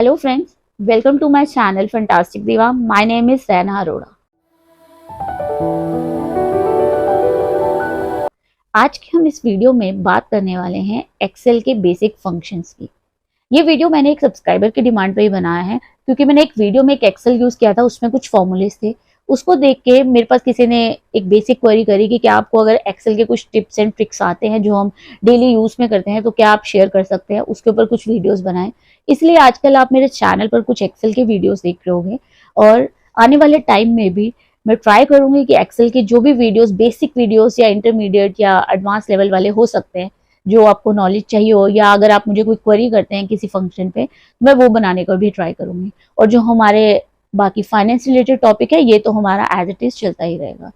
Hello friends, welcome to my channel Fantastic Diva. My name is Saina Arora. आज की हम इस video में बात करने वाले हैं एक्सेल के बेसिक फंक्शंस की। ये वीडियो मैंने एक सब्सक्राइबर की डिमांड पे ही बनाया है क्योंकि मैंने एक वीडियो में एक एक्सेल यूज किया था, उसमें कुछ फॉर्मूलेस थे। उसको देख के मेरे पास किसी ने एक बेसिक क्वेरी करी कि क्या आपको अगर एक्सेल के कुछ टिप्स एंड ट्रिक्स आते हैं जो हम डेली यूज में करते हैं तो क्या आप शेयर कर सकते हैं, उसके ऊपर कुछ वीडियोस बनाएं। इसलिए आजकल आप मेरे चैनल पर कुछ एक्सेल के वीडियोस देख रहे होंगे और आने वाले टाइम में भी मैं ट्राई करूंगी कि एक्सेल के जो भी वीडियोस, बेसिक वीडियोस या इंटरमीडिएट या एडवांस लेवल वाले हो सकते हैं, जो आपको नॉलेज चाहिए हो, या अगर आप मुझे कोई क्वेरी करते हैं किसी फंक्शन पे, मैं वो बनाने का भी ट्राई करूंगी। और जो हमारे बाकी फाइनेंस रिलेटेड टॉपिक है, ये तो हमारा एज इट इज चलता ही रहेगा।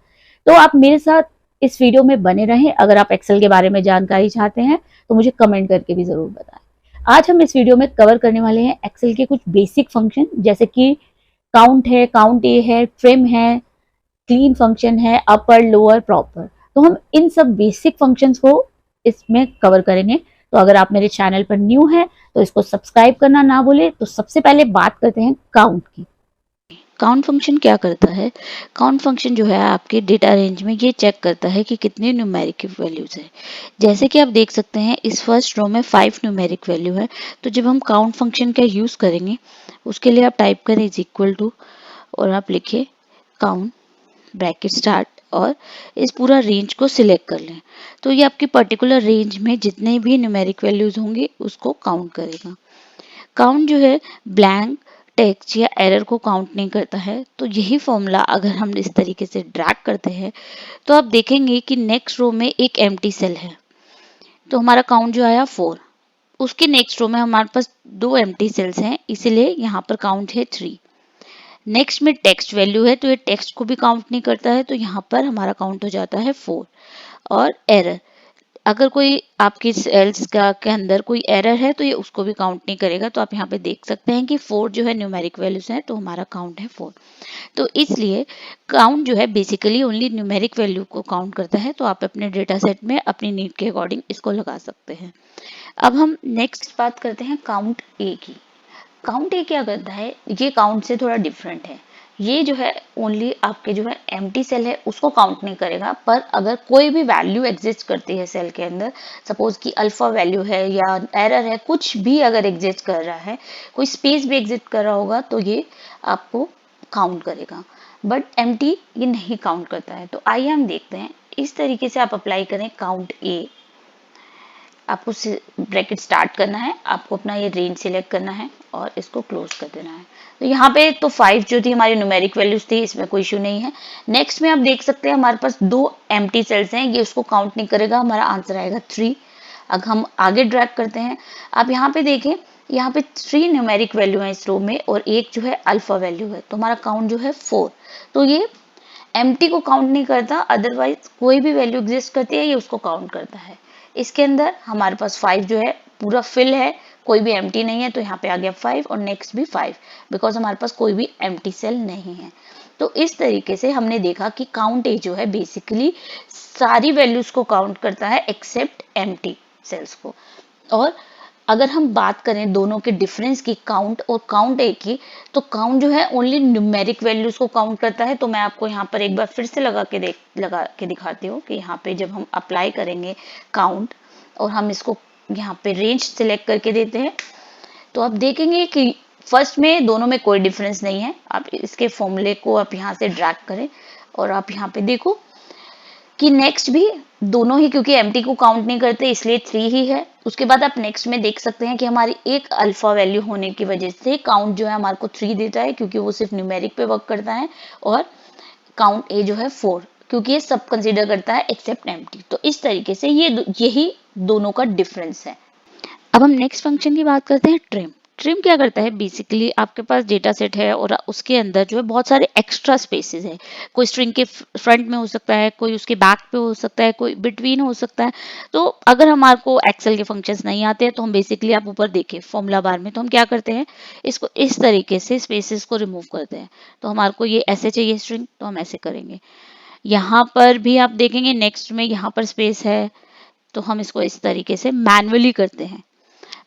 तो आप मेरे साथ इस वीडियो में बने रहें। अगर आप एक्सेल के बारे में जानकारी चाहते हैं तो मुझे कमेंट करके भी जरूर बताएं। आज हम इस वीडियो में कवर करने वाले हैं एक्सेल के कुछ बेसिक फंक्शन, जैसे कि काउंट है, काउंट ए है, ट्रिम है, क्लीन फंक्शन है, अपर लोअर प्रॉपर। तो हम इन सब बेसिक फंक्शंस को इसमें कवर करेंगे। तो अगर आप मेरे चैनल पर न्यू हैं तो इसको सब्सक्राइब करना ना भूलें। तो सबसे पहले बात करते हैं काउंट की। काउंट फंक्शन क्या करता है? काउंट फंक्शन जो है आपके डेटा रेंज में ये चेक करता है कि कितने न्यूमेरिक वैल्यूज है। जैसे कि आप देख सकते हैं इस फर्स्ट रो में 5 न्यूमेरिक वैल्यू है। तो जब हम काउंट फंक्शन का यूज करेंगे उसके लिए आप टाइप करें इज इक्वल टू और आप लिखिए काउंट ब्रैकेट स्टार्ट और इस पूरा रेंज को सिलेक्ट कर लें। तो ये आपकी पर्टिकुलर रेंज में जितने भी न्यूमेरिक वैल्यूज होंगे उसको काउंट करेगा। काउंट जो है ब्लैंक टेक्स्ट या एरर को काउंट नहीं करता है। तो यही फॉर्मूला अगर हम इस तरीके से ड्रैग करते हैं तो आप देखेंगे कि नेक्स्ट रो में एक एम्प्टी सेल है। तो हमारा काउंट जो आया 4। उसके नेक्स्ट रो में हमारे पास 2 एम्प्टी सेल्स हैं, इसीलिए यहाँ पर काउंट है 3। नेक्स्ट में टेक्स्ट वैल्यू है तो ये टेक्स्ट को भी काउंट नहीं करता है, तो यहाँ पर हमारा काउंट हो जाता है 4। और एरर, अगर कोई आपकी सेल्स का के अंदर कोई एरर है तो ये उसको भी काउंट नहीं करेगा। तो आप यहाँ पे देख सकते हैं कि 4 जो है न्यूमेरिक वैल्यूज है, तो हमारा काउंट है 4। तो इसलिए काउंट जो है बेसिकली ओनली न्यूमेरिक वैल्यू को काउंट करता है। तो आप अपने डेटा सेट में अपनी नीड के अकॉर्डिंग इसको लगा सकते हैं। अब हम नेक्स्ट बात करते हैं काउंट ए की। काउंट ए क्या करता है? ये काउंट से थोड़ा डिफरेंट है। ये जो है ओनली आपके जो है एम्प्टी सेल है उसको काउंट नहीं करेगा, पर अगर कोई भी वैल्यू एग्जिस्ट करती है सेल के अंदर, सपोज कि अल्फा वैल्यू है या एरर है, कुछ भी अगर एग्जिस्ट कर रहा है, कोई स्पेस भी एग्जिस्ट कर रहा होगा, तो ये आपको काउंट करेगा। बट एम्प्टी ये नहीं काउंट करता है। तो आइए हम देखते हैं इस तरीके से आप अप्लाई करें काउंट ए। आपको ब्रैकेट स्टार्ट करना है, आपको अपना ये रेंज सिलेक्ट करना है और इसको क्लोज कर देना है। तो यहाँ पे तो 5 जो थी हमारी न्यूमेरिक वैल्यूज थी, इसमें कोई इशू नहीं है। नेक्स्ट में आप देख सकते हैं हमारे पास 2 एम्प्टी सेल्स हैं, ये उसको काउंट नहीं करेगा, हमारा आंसर आएगा 3। अब हम आगे ड्रैग करते हैं। आप यहाँ पे देखें, यहाँ पे 3 न्यूमेरिक वैल्यू है इस रो में और एक जो है अल्फा वैल्यू है, तो हमारा काउंट जो है 4। तो ये एम्प्टी को काउंट नहीं करता, अदरवाइज कोई भी वैल्यू एग्जिस्ट करती है ये उसको काउंट करता है। इसके अंदर हमारे पास 5 जो है पूरा फिल है, कोई भी एम्प्टी नहीं है, तो यहाँ पे आ गया 5 और नेक्स्ट भी 5, बिकॉज हमारे पास कोई भी एम्प्टी सेल नहीं है। तो इस तरीके से हमने देखा कि काउंट ए जो है बेसिकली सारी वैल्यूज को काउंट करता है एक्सेप्ट एम्प्टी सेल्स को। और अगर हम बात करें दोनों के डिफरेंस की, काउंट और काउंट ए की, तो काउंट जो है ओनली न्यूमेरिक वैल्यूज को काउंट करता है। तो मैं आपको यहाँ पर एक बार फिर से लगा के दिखाती हूँ कि यहाँ पे जब हम अप्लाई करेंगे काउंट और हम इसको यहाँ पे रेंज सिलेक्ट करके देते हैं, तो आप देखेंगे कि फर्स्ट में दोनों में कोई डिफरेंस नहीं है। आप इसके फॉर्मूले को आप यहाँ से ड्रैग करें और आप यहाँ पे देखो कि नेक्स्ट भी दोनों ही, क्योंकि एम्प्टी को काउंट नहीं करते इसलिए 3 ही है। उसके बाद आप नेक्स्ट में देख सकते हैं कि हमारी एक अल्फा वैल्यू होने की वजह से काउंट जो है हमारे को 3 देता है, क्योंकि वो सिर्फ न्यूमेरिक पे वर्क करता है। और काउंट ए जो है 4, क्योंकि ये सब कंसीडर करता है एक्सेप्ट एम्प्टी। तो इस तरीके से यही दोनों का डिफरेंस है। अब हम नेक्स्ट फंक्शन की बात करते हैं ट्रिम। ट्रिम क्या करता है? बेसिकली आपके पास डेटा सेट है और उसके अंदर जो है बहुत सारे एक्स्ट्रा स्पेसेस है। कोई स्ट्रिंग के फ्रंट में हो सकता है, कोई उसके बैक पे हो सकता है, कोई बिटवीन हो सकता है। तो अगर हमारे को एक्सेल के फंक्शंस नहीं आते हैं तो हम बेसिकली, आप ऊपर देखिए फॉर्मूला बार में, तो हम क्या करते हैं, इसको इस तरीके से स्पेसेस को रिमूव करते हैं। तो हमारे को ये ऐसे चाहिए स्ट्रिंग, तो हम ऐसे करेंगे। यहाँ पर भी आप देखेंगे नेक्स्ट में यहाँ पर स्पेस है, तो हम इसको इस तरीके से मैनुअली करते हैं।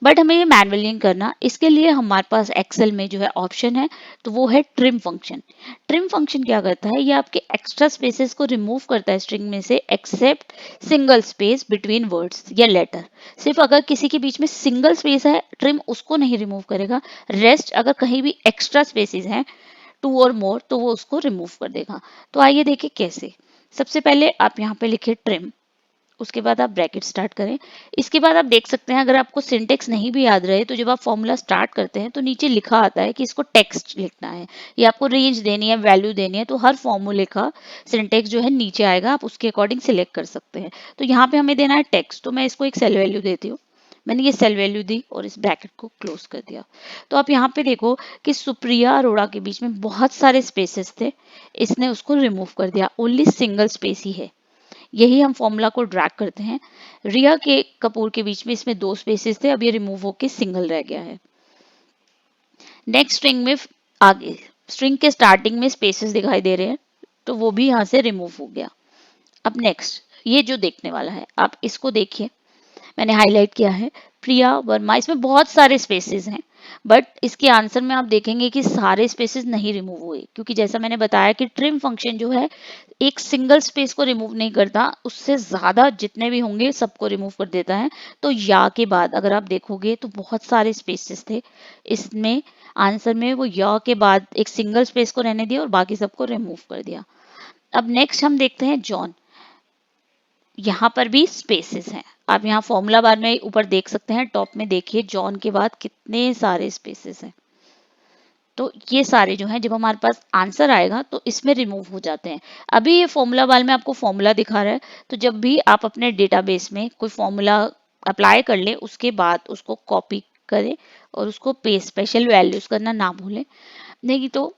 बट हमें ये मैनुअली करना, इसके लिए हमारे पास एक्सेल में जो है ऑप्शन है, तो वो है ट्रिम फंक्शन। ट्रिम फंक्शन क्या करता है, ये आपके एक्स्ट्रा स्पेसेस को रिमूव करता है स्ट्रिंग में से, except single space between words या लेटर। सिर्फ अगर किसी के बीच में सिंगल स्पेस है, ट्रिम उसको नहीं रिमूव करेगा। रेस्ट अगर कहीं भी एक्स्ट्रा स्पेसेस हैं, टू और मोर, तो वो उसको रिमूव कर देगा। तो आइए देखिए कैसे। सबसे पहले आप यहाँ पे लिखिए ट्रिम, उसके बाद आप ब्रैकेट स्टार्ट करें। इसके बाद आप देख सकते हैं, अगर आपको सिंटेक्स नहीं भी याद रहे तो जब आप फॉर्मूला स्टार्ट करते हैं तो नीचे लिखा आता है कि इसको टेक्स्ट लिखना है, या आपको रेंज देनी है, वैल्यू देनी है, तो हर फॉर्मूले का सिंटेक्स जो है नीचे आएगा, आप उसके अकॉर्डिंग सिलेक्ट कर सकते हैं। तो यहाँ पे हमें देना है टेक्स्ट, तो मैं इसको एक सेल वैल्यू देती हूँ। मैंने ये सेल वैल्यू दी और इस ब्रैकेट को क्लोज कर दिया। तो आप यहाँ पे देखो कि सुप्रिया अरोड़ा के बीच में बहुत सारे स्पेसेस थे, इसने उसको रिमूव कर दिया, ओनली सिंगल स्पेस ही है। यही हम फॉर्मूला को ड्रैग करते हैं। रिया के कपूर के बीच में इसमें 2 स्पेसेस थे, अब ये रिमूव होके सिंगल रह गया है। नेक्स्ट स्ट्रिंग में आगे स्ट्रिंग के स्टार्टिंग में स्पेसेस दिखाई दे रहे हैं, तो वो भी यहाँ से रिमूव हो गया। अब नेक्स्ट ये जो देखने वाला है, आप इसको देखिए, मैंने हाईलाइट किया है प्रिया वर्मा, इसमें बहुत सारे स्पेसेस हैं, बट इसके आंसर में आप देखेंगे कि सारे स्पेसेस नहीं रिमूव हुए, क्योंकि जैसा मैंने बताया कि ट्रिम फंक्शन जो है एक सिंगल स्पेस को रिमूव नहीं करता, उससे ज्यादा जितने भी होंगे सबको रिमूव कर देता है। तो या के बाद अगर आप देखोगे तो बहुत सारे स्पेसेस थे, इसमें आंसर में वो या के बाद एक सिंगल स्पेस को रहने दिया और बाकी सबको रिमूव कर दिया। अब नेक्स्ट हम देखते हैं जॉन, यहाँ पर भी स्पेसेस हैं। आप यहाँ फॉर्मूला बार में ऊपर देख सकते हैं, टॉप में देखिए जॉन के बाद कितने सारे स्पेसेस हैं। तो ये सारे जो हैं जब हमारे पास आंसर आएगा तो इसमें रिमूव हो जाते हैं। अभी ये फॉर्मूला बार में आपको फॉर्मूला दिखा रहा है, तो जब भी आप अपने डेटाबेस में कोई फॉर्मूला अप्लाई कर ले उसके बाद उसको कॉपी करें और उसको पेस्ट स्पेशल वैल्यूज करना ना भूलें। नहीं तो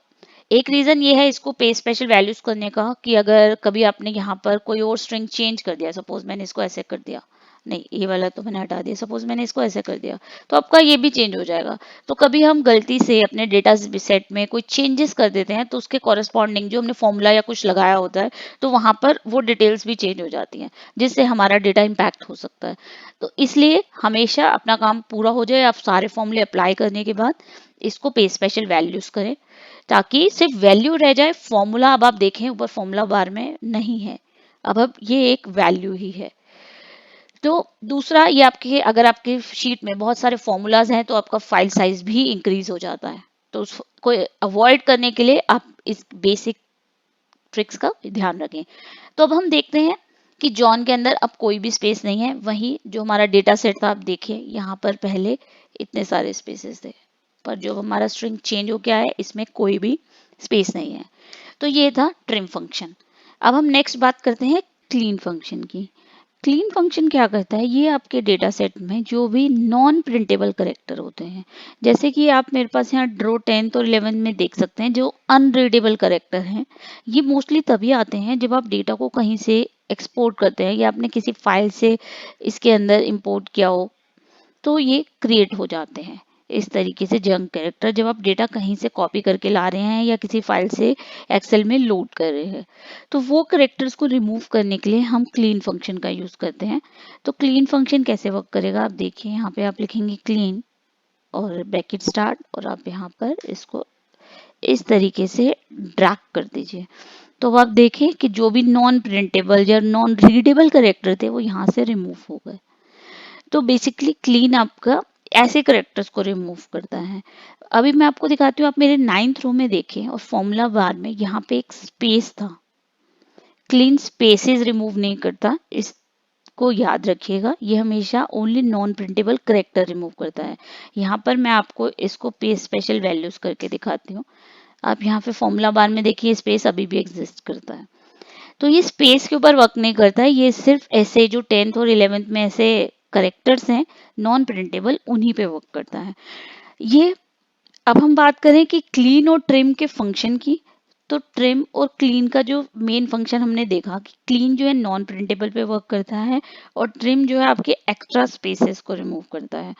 एक रीजन ये है इसको पे स्पेशल वैल्यूज करने का कि अगर कभी आपने यहाँ पर कोई और स्ट्रिंग चेंज कर दिया, सपोज मैंने इसको ऐसे कर दिया, नहीं ये वाला तो मैंने हटा दिया, सपोज मैंने इसको ऐसे कर दिया, तो आपका ये भी चेंज हो जाएगा। तो कभी हम गलती से अपने डेटा सेट में कोई चेंजेस कर देते हैं तो उसके कॉरेस्पॉन्डिंग जो हमने फॉर्मूला या कुछ लगाया होता है, तो वहां पर वो डिटेल्स भी चेंज हो जाती हैं, जिससे हमारा डेटा इम्पैक्ट हो सकता है। तो इसलिए हमेशा अपना काम पूरा हो जाए, आप सारे फॉर्मूले अप्लाई करने के बाद इसको पे स्पेशल वैल्यूज करें, ताकि सिर्फ वैल्यू रह जाए, फॉर्मूला अब आप देखें ऊपर फॉर्मूला बार में नहीं है, अब ये एक वैल्यू ही है। तो दूसरा ये आपके, अगर आपके शीट में बहुत सारे फॉर्मूलाज हैं तो आपका फाइल साइज भी इंक्रीज हो जाता है, तो उसको अवॉइड करने के लिए आप इस बेसिक ट्रिक्स का ध्यान रखें। तो अब हम देखते हैं कि जॉन के अंदर अब कोई भी स्पेस नहीं है, वहीं जो हमारा डेटा सेट था आप देखिए यहाँ पर पहले इतने सारे स्पेसेस थे, पर जो हमारा स्ट्रिंग चेंज हो गया है इसमें कोई भी स्पेस नहीं है। तो ये था ट्रिम फंक्शन। अब हम नेक्स्ट बात करते हैं क्लीन फंक्शन की। क्लीन फंक्शन क्या करता है, ये आपके डेटा सेट में जो भी नॉन प्रिंटेबल करेक्टर होते हैं, जैसे कि आप मेरे पास यहाँ ड्रो 10th और 11th में देख सकते हैं, जो अनरीडेबल करेक्टर हैं, ये मोस्टली तभी आते हैं जब आप डेटा को कहीं से एक्सपोर्ट करते हैं या आपने किसी फाइल से इसके अंदर इंपोर्ट किया हो, तो ये क्रिएट हो जाते हैं इस तरीके से जंक कैरेक्टर, जब आप डेटा कहीं से कॉपी करके ला रहे हैं या किसी फाइल से एक्सेल में लोड कर रहे हैं। तो वो कैरेक्टर्स को रिमूव करने के लिए हम क्लीन फंक्शन का यूज करते हैं। तो क्लीन फंक्शन कैसे वर्क करेगा, आप देखिए यहाँ पे आप लिखेंगे क्लीन और ब्रैकेट स्टार्ट, और आप यहाँ पर इसको इस तरीके से ड्रैग कर दीजिए। तो अब आप देखें कि जो भी नॉन प्रिंटेबल या नॉन रीडेबल कैरेक्टर थे वो यहाँ से रिमूव हो गए। तो बेसिकली क्लीन आपका ऐसे करेक्टर्स को रिमूव करता है। अभी मैं आपको दिखाती हूँ, आप मेरे 9th रो में देखें और फॉर्मूला बार में यहाँ पे एक स्पेस था, क्लीन स्पेसेस रिमूव नहीं करता, इसको याद रखिएगा, ये हमेशा only non printable character remove करता है। यहाँ पर मैं आपको इसको पे स्पेशल वैल्यूज करके दिखाती हूँ। आप यहाँ पे फॉर्मूला बार में देखिए स्पेस अभी भी एग्जिस्ट करता है। तो ये स्पेस के ऊपर वर्क नहीं करता है, ये सिर्फ ऐसे जो 10th और 11th में ऐसे करेक्टर्स हैं नॉन प्रिंटेबल, उन्हीं पे वर्क करता है ये। अब हम बात करें कि क्लीन और ट्रिम के फंक्शन की, तो ट्रिम और क्लीन का जो मेन फंक्शन हमने देखा कि क्लीन जो है नॉन प्रिंटेबल पे वर्क करता है और ट्रिम जो है आपके एक्स्ट्रा स्पेसेस को रिमूव करता है।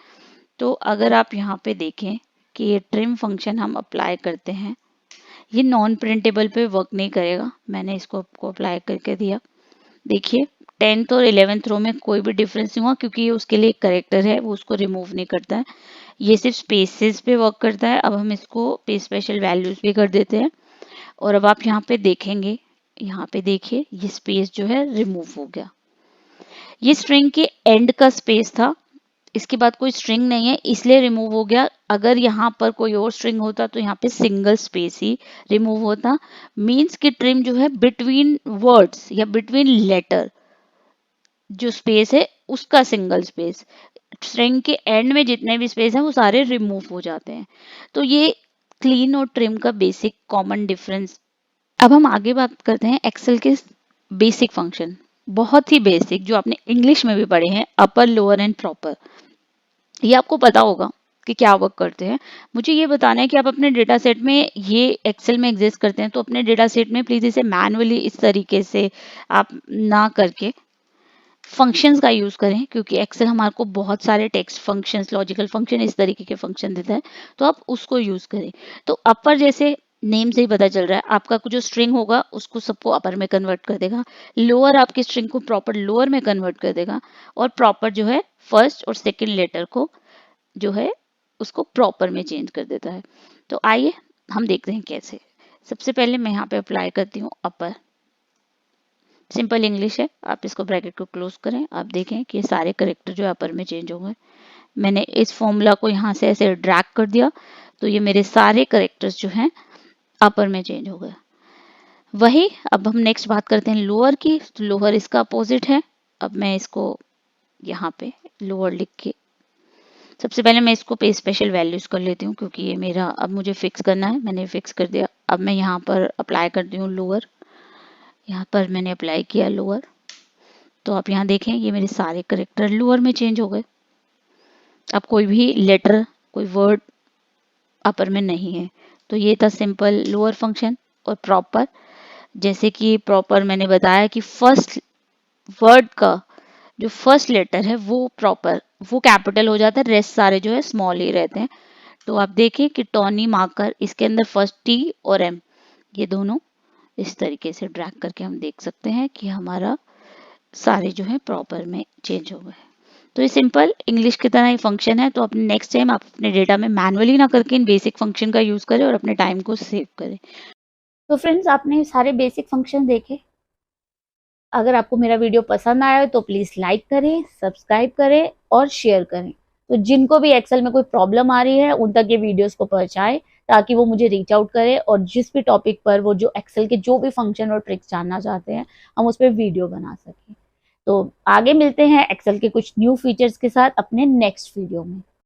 तो अगर आप यहाँ पे देखें कि ये ट्रिम फंक्शन हम अप्लाई करते हैं, ये नॉन प्रिंटेबल पे वर्क नहीं करेगा, मैंने इसको आपको अप्लाई करके दिया। देखिए 10th और 11th रो में कोई भी डिफरेंस नहीं हुआ, क्योंकि ये उसके लिए एक करेक्टर है, वो उसको रिमूव नहीं करता है। ये सिर्फ स्पेसेस पे वर्क करता है। अब हम इसको पे स्पेशल वैल्यूज भी कर देते हैं, और अब आप यहाँ पे देखेंगे, यहाँ पे देखिए ये स्पेस जो है रिमूव हो गया। ये स्ट्रिंग के एंड का स्पेस था, इसके बाद कोई स्ट्रिंग नहीं है इसलिए रिमूव हो गया। अगर यहाँ पर कोई और स्ट्रिंग होता तो यहाँ पे सिंगल स्पेस ही रिमूव होता। मीन्स कि ट्रिम जो है बिटवीन वर्ड्स या बिटवीन लेटर जो स्पेस है उसका सिंगल स्पेस, स्ट्रिंग के एंड में जितने भी स्पेस हैं वो सारे रिमूव हो जाते हैं। तो ये क्लीन और ट्रिम का बेसिक कॉमन डिफरेंस। अब हम आगे बात करते हैं एक्सेल के बेसिक फंक्शन, बहुत ही बेसिक, जो आपने इंग्लिश में भी पढ़े हैं, अपर लोअर एंड प्रॉपर। ये आपको पता होगा कि क्या वर्क करते हैं। मुझे ये बताना है कि आप अपने डेटा सेट में, ये एक्सेल में एग्जिस्ट करते हैं, तो अपने डेटा सेट में प्लीज इसे मैनुअली इस तरीके से आप ना करके फंक्शंस का यूज करें, क्योंकि एक्सेल हमारे को बहुत सारे टेक्स्ट फंक्शंस, लॉजिकल फंक्शन, इस तरीके के फंक्शन देता है, तो आप उसको यूज करें। तो अपर जैसे नेम से ही पता चल रहा है, आपका जो स्ट्रिंग होगा उसको सबको अपर में कन्वर्ट कर देगा। लोअर आपकी स्ट्रिंग को प्रॉपर लोअर में कन्वर्ट कर देगा, और प्रॉपर जो है फर्स्ट और सेकेंड लेटर को जो है उसको प्रॉपर में चेंज कर देता है। तो आइए हम देखते हैं कैसे। सबसे पहले मैं यहाँ पे अप्लाई करती हूँ अपर। सिंपल इंग्लिश है, आप इसको ब्रैकेट को क्लोज करें, आप देखें कि सारे करेक्टर जो है अपर में चेंज हो गए। मैंने इस फॉर्मूला को यहाँ से ऐसे ड्रैग कर दिया, तो ये मेरे सारे करेक्टर्स जो हैं अपर में चेंज हो गए। वही अब हम नेक्स्ट बात करते हैं लोअर की। तो लोअर इसका अपोजिट है। अब मैं इसको यहाँ पे लोअर लिख के, सबसे पहले मैं इसको पे स्पेशल वैल्यूज कर लेती हूँ, क्योंकि ये मेरा अब मुझे फिक्स करना है, मैंने फिक्स कर दिया। अब मैं यहाँ पर अप्लाई करती हूँ लोअर, यहाँ पर मैंने अप्लाई किया लोअर, तो आप यहाँ देखें ये मेरे सारे करेक्टर लोअर में चेंज हो गए। अब कोई भी लेटर, कोई वर्ड अपर में नहीं है। तो ये था सिंपल लोअर फंक्शन। और प्रॉपर, जैसे कि प्रॉपर मैंने बताया कि फर्स्ट वर्ड का जो फर्स्ट लेटर है वो प्रॉपर, वो कैपिटल हो जाता है, रेस्ट सारे जो है स्मॉल ही रहते हैं। तो आप देखें कि टॉनी मार्कर, इसके अंदर फर्स्ट टी और एम, ये दोनों इस तरीके से ड्रैग करके हम देख सकते हैं कि हमारा सारे जो है प्रॉपर में चेंज हो गए। तो ये सिंपल इंग्लिश की तरह ही फंक्शन है। तो अपने नेक्स्ट टाइम आप अपने डेटा में मैनुअली ना करके इन बेसिक फंक्शन का यूज करें और अपने टाइम को सेव करें। तो फ्रेंड्स, आपने सारे बेसिक फंक्शन देखे। अगर आपको मेरा वीडियो पसंद आया तो प्लीज लाइक करें, सब्सक्राइब करें और शेयर करें। तो जिनको भी एक्सेल में कोई प्रॉब्लम आ रही है उन तक ये वीडियोस को पहुंचाएं, ताकि वो मुझे रीच आउट करें, और जिस भी टॉपिक पर वो जो एक्सेल के जो भी फंक्शन और ट्रिक्स जानना चाहते हैं हम उस पर वीडियो बना सकें। तो आगे मिलते हैं एक्सेल के कुछ न्यू फीचर्स के साथ अपने नेक्स्ट वीडियो में।